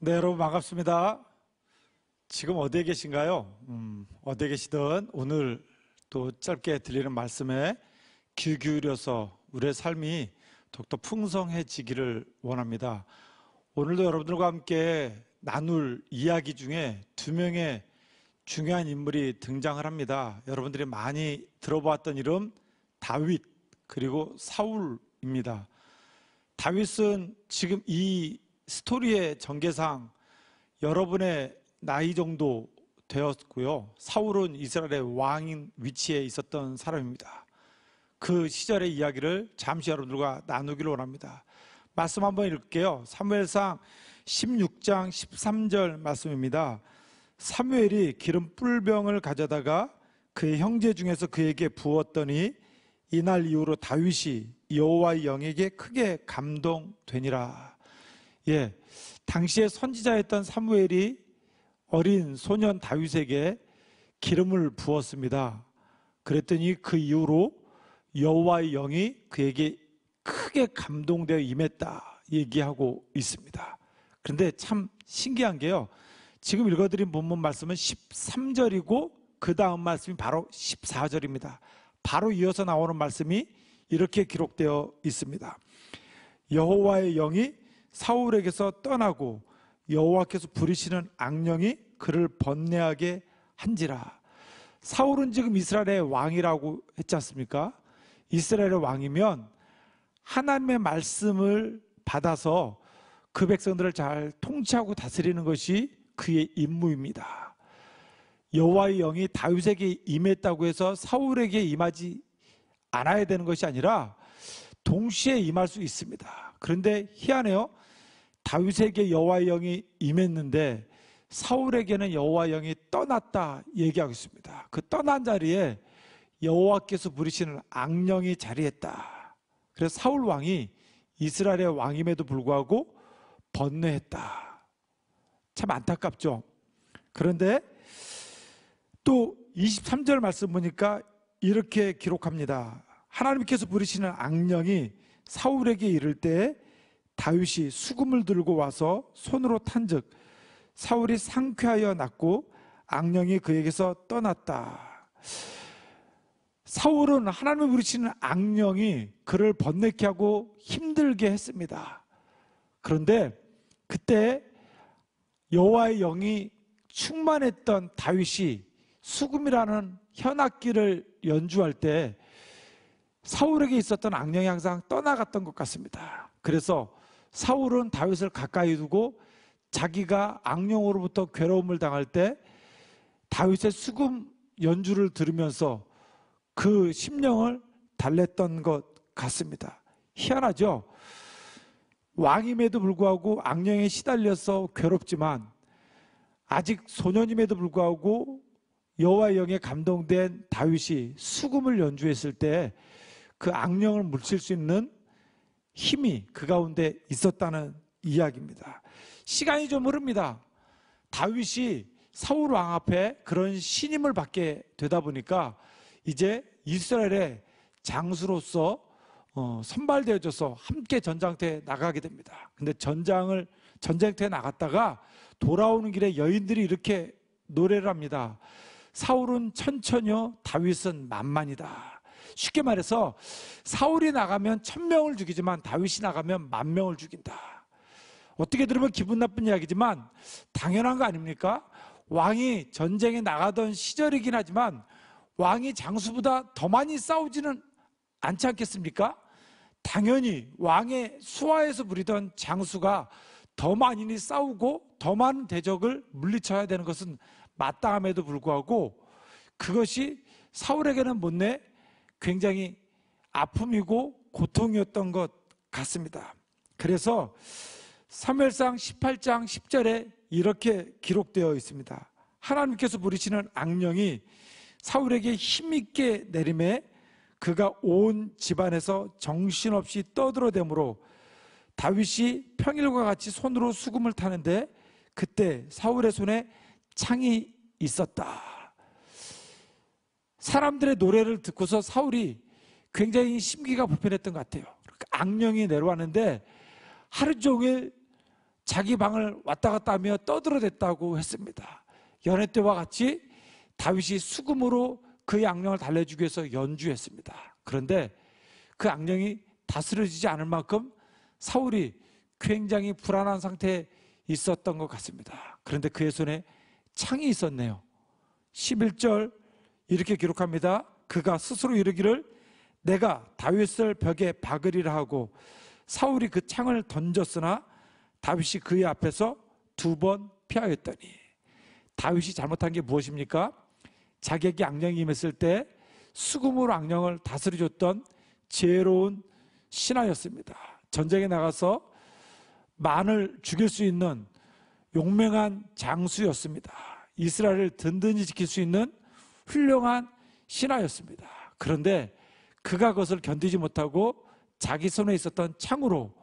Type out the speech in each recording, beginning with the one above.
네, 여러분 반갑습니다. 지금 어디에 계신가요? 어디에 계시든 오늘 또 짧게 들리는 말씀에 귀 기울여서 우리의 삶이 더욱더 풍성해지기를 원합니다. 오늘도 여러분들과 함께 나눌 이야기 중에 두 명의 중요한 인물이 등장을 합니다. 여러분들이 많이 들어보았던 이름 다윗 그리고 사울입니다. 다윗은 지금 이 스토리의 전개상 여러분의 나이 정도 되었고요. 사울은 이스라엘의 왕인 위치에 있었던 사람입니다. 그 시절의 이야기를 잠시 여러분들과 나누기를 원합니다. 말씀 한번 읽을게요. 사무엘상 16장 13절 말씀입니다. 사무엘이 기름 뿔병을 가져다가 그의 형제 중에서 그에게 부었더니 이날 이후로 다윗이 여호와의 영에게 크게 감동되니라. 당시에 선지자였던 사무엘이 어린 소년 다윗에게 기름을 부었습니다. 그랬더니 그 이후로 여호와의 영이 그에게 크게 감동되어 임했다 얘기하고 있습니다. 그런데 참 신기한 게요, 지금 읽어드린 본문 말씀은 13절이고 그 다음 말씀이 바로 14절입니다. 바로 이어서 나오는 말씀이 이렇게 기록되어 있습니다. 여호와의 영이 사울에게서 떠나고 여호와께서 부리시는 악령이 그를 번뇌하게 한지라. 사울은 지금 이스라엘의 왕이라고 했지 않습니까? 이스라엘의 왕이면 하나님의 말씀을 받아서 그 백성들을 잘 통치하고 다스리는 것이 그의 임무입니다. 여호와의 영이 다윗에게 임했다고 해서 사울에게 임하지 않아야 되는 것이 아니라 동시에 임할 수 있습니다. 그런데 희한해요. 다윗에게 여호와의 영이 임했는데 사울에게는 여호와의 영이 떠났다 얘기하고 있습니다. 그 떠난 자리에 여호와께서 부리시는 악령이 자리했다. 그래서 사울 왕이 이스라엘의 왕임에도 불구하고 번뇌했다. 참 안타깝죠. 그런데 또 23절 말씀 보니까 이렇게 기록합니다. 하나님께서 부리시는 악령이 사울에게 이를 때 다윗이 수금을 들고 와서 손으로 탄즉 사울이 상쾌하여 났고 악령이 그에게서 떠났다. 사울은 하나님이 부리시는 악령이 그를 번뇌케 하고 힘들게 했습니다. 그런데 그때 여호와의 영이 충만했던 다윗이 수금이라는 현악기를 연주할 때 사울에게 있었던 악령이 항상 떠나갔던 것 같습니다. 그래서 사울은 다윗을 가까이 두고 자기가 악령으로부터 괴로움을 당할 때 다윗의 수금 연주를 들으면서 그 심령을 달랬던 것 같습니다. 희한하죠? 왕임에도 불구하고 악령에 시달려서 괴롭지만 아직 소년임에도 불구하고 여호와의 영에 감동된 다윗이 수금을 연주했을 때 그 악령을 물칠 수 있는 힘이 그 가운데 있었다는 이야기입니다. 시간이 좀 흐릅니다. 다윗이 사울 왕 앞에 그런 신임을 받게 되다 보니까 이제 이스라엘의 장수로서 선발되어져서 함께 전장터에 나가게 됩니다. 근데 전쟁터에 나갔다가 돌아오는 길에 여인들이 이렇게 노래를 합니다. 사울은 천천히요, 다윗은 만만이다. 쉽게 말해서 사울이 나가면 1000명을 죽이지만 다윗이 나가면 10,000명을 죽인다. 어떻게 들으면 기분 나쁜 이야기지만 당연한 거 아닙니까? 왕이 전쟁에 나가던 시절이긴 하지만 왕이 장수보다 더 많이 싸우지는 않지 않겠습니까? 당연히 왕의 수하에서 부리던 장수가 더 많이 싸우고 더 많은 대적을 물리쳐야 되는 것은 마땅함에도 불구하고 그것이 사울에게는 못내 굉장히 아픔이고 고통이었던 것 같습니다. 그래서 사무엘상 18장 10절에 이렇게 기록되어 있습니다. 하나님께서 부리시는 악령이 사울에게 힘있게 내림에 그가 온 집안에서 정신없이 떠들어대므로 다윗이 평일과 같이 손으로 수금을 타는데 그때 사울의 손에 창이 있었다. 사람들의 노래를 듣고서 사울이 굉장히 심기가 불편했던 것 같아요. 악령이 내려왔는데 하루 종일 자기 방을 왔다 갔다 하며 떠들어댔다고 했습니다. 연애 때와 같이 다윗이 수금으로 그의 악령을 달래주기 위해서 연주했습니다. 그런데 그 악령이 다스려지지 않을 만큼 사울이 굉장히 불안한 상태에 있었던 것 같습니다. 그런데 그의 손에 창이 있었네요. 11절 이렇게 기록합니다. 그가 스스로 이르기를 내가 다윗을 벽에 박으리라 하고 사울이 그 창을 던졌으나 다윗이 그의 앞에서 2번 피하였더니, 다윗이 잘못한 게 무엇입니까? 자기에게 악령이 임했을 때 수금으로 악령을 다스려줬던 지혜로운 신하였습니다. 전쟁에 나가서 만을 죽일 수 있는 용맹한 장수였습니다. 이스라엘을 든든히 지킬 수 있는 훌륭한 신하였습니다. 그런데 그가 그것을 견디지 못하고 자기 손에 있었던 창으로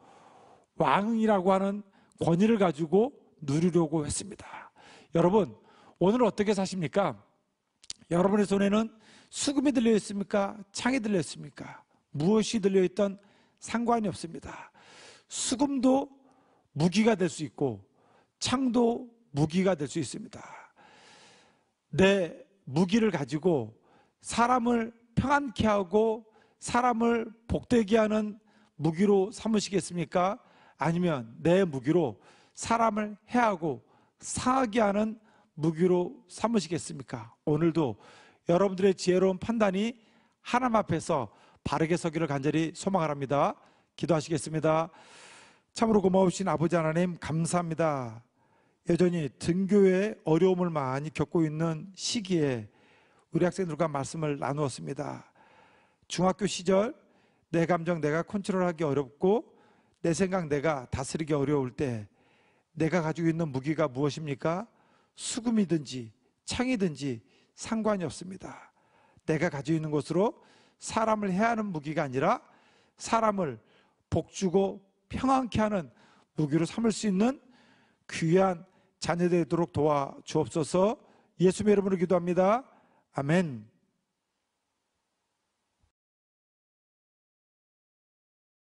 왕이라고 하는 권위를 가지고 누리려고 했습니다. 여러분, 오늘 어떻게 사십니까? 여러분의 손에는 수금이 들려 있습니까? 창이 들려 있습니까? 무엇이 들려 있던 상관이 없습니다. 수금도 무기가 될 수 있고 창도 무기가 될 수 있습니다. 내 무기를 가지고 사람을 평안케 하고 사람을 복되게 하는 무기로 삼으시겠습니까? 아니면 내 무기로 사람을 해하고 상하게 하는 무기로 삼으시겠습니까? 오늘도 여러분들의 지혜로운 판단이 하나님 앞에서 바르게 서기를 간절히 소망합니다. 기도하시겠습니다. 참으로 고마우신 아버지 하나님, 감사합니다. 여전히 등교에 어려움을 많이 겪고 있는 시기에 우리 학생들과 말씀을 나누었습니다. 중학교 시절 내 감정 내가 컨트롤하기 어렵고 내 생각 내가 다스리기 어려울 때 내가 가지고 있는 무기가 무엇입니까? 수금이든지 창이든지 상관이 없습니다. 내가 가지고 있는 것으로 사람을 해하는 무기가 아니라 사람을 복주고 평안케 하는 무기로 삼을 수 있는 귀한 자녀 되도록 도와주옵소서. 예수님의 이름으로 기도합니다. 아멘.